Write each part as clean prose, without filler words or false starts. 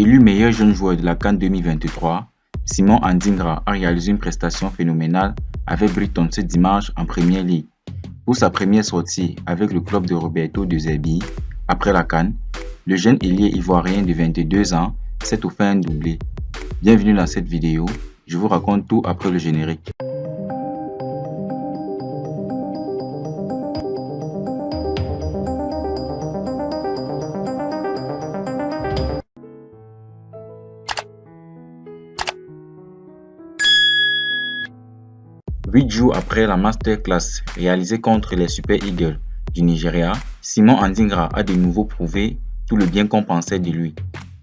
Élu meilleur jeune joueur de la CAN 2023, Simon Adingra a réalisé une prestation phénoménale avec Brighton ce dimanche en Premier League. Pour sa première sortie avec le club de Roberto De Zerbi, après la CAN, le jeune ailier ivoirien de 22 ans s'est offert un doublé. Bienvenue dans cette vidéo, je vous raconte tout après le générique. Huit jours après la masterclass réalisée contre les Super Eagles du Nigeria, Simon Adingra a de nouveau prouvé tout le bien qu'on pensait de lui.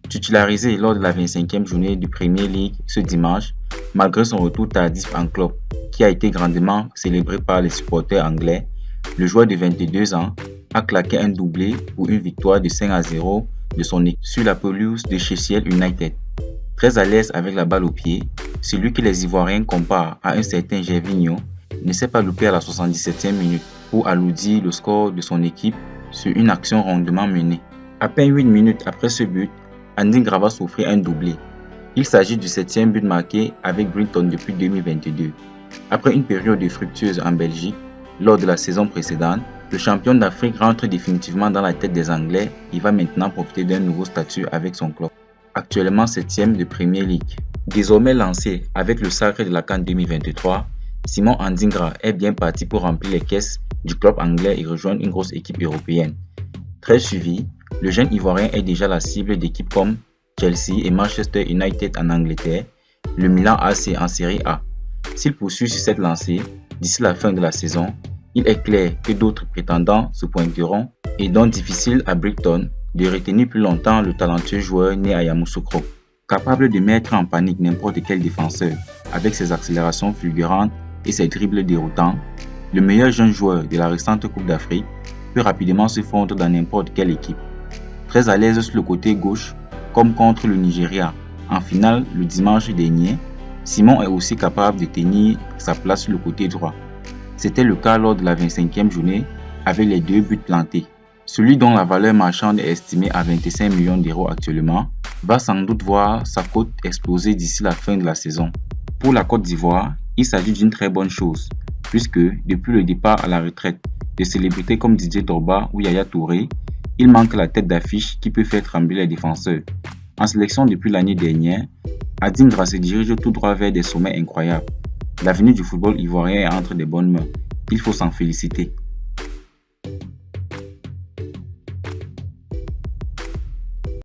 Titularisé lors de la 25e journée du Premier League ce dimanche, malgré son retour tardif en club, qui a été grandement célébré par les supporters anglais, le joueur de 22 ans a claqué un doublé pour une victoire de 5-0 de son équipe sur la pelouse de Sheffield United. Très à l'aise avec la balle au pied, celui que les Ivoiriens comparent à un certain Gervinho ne s'est pas loupé à la 77e minute pour alourdir le score de son équipe sur une action rondement menée. À peine 8 minutes après ce but, Adingra va s'offrir un doublé. Il s'agit du 7e but marqué avec Brighton depuis 2022. Après une période fructueuse en Belgique, lors de la saison précédente, le champion d'Afrique rentre définitivement dans la tête des Anglais et va maintenant profiter d'un nouveau statut avec son club. Actuellement 7e de Premier League. Désormais lancé avec le sacre de la CAN 2023, Simon Adingra est bien parti pour remplir les caisses du club anglais et rejoindre une grosse équipe européenne. Très suivi, le jeune Ivoirien est déjà la cible d'équipes comme Chelsea et Manchester United en Angleterre, le Milan AC en Série A. S'il poursuit sur cette lancée, d'ici la fin de la saison, il est clair que d'autres prétendants se pointeront et donc difficile à Brighton de retenir plus longtemps le talentueux joueur né à Yamoussoukro. Capable de mettre en panique n'importe quel défenseur avec ses accélérations fulgurantes et ses dribbles déroutants, le meilleur jeune joueur de la récente Coupe d'Afrique peut rapidement se fondre dans n'importe quelle équipe. Très à l'aise sur le côté gauche, comme contre le Nigeria en finale le dimanche dernier, Simon est aussi capable de tenir sa place sur le côté droit. C'était le cas lors de la 25e journée avec les 2 buts plantés. Celui dont la valeur marchande est estimée à 25 millions d'euros actuellement va sans doute voir sa cote exploser d'ici la fin de la saison. Pour la Côte d'Ivoire, il s'agit d'une très bonne chose, puisque depuis le départ à la retraite de célébrités comme Didier Drogba ou Yaya Touré, il manque la tête d'affiche qui peut faire trembler les défenseurs. En sélection depuis l'année dernière, Adingra se dirige tout droit vers des sommets incroyables. L'avenir du football ivoirien est entre de bonnes mains. Il faut s'en féliciter.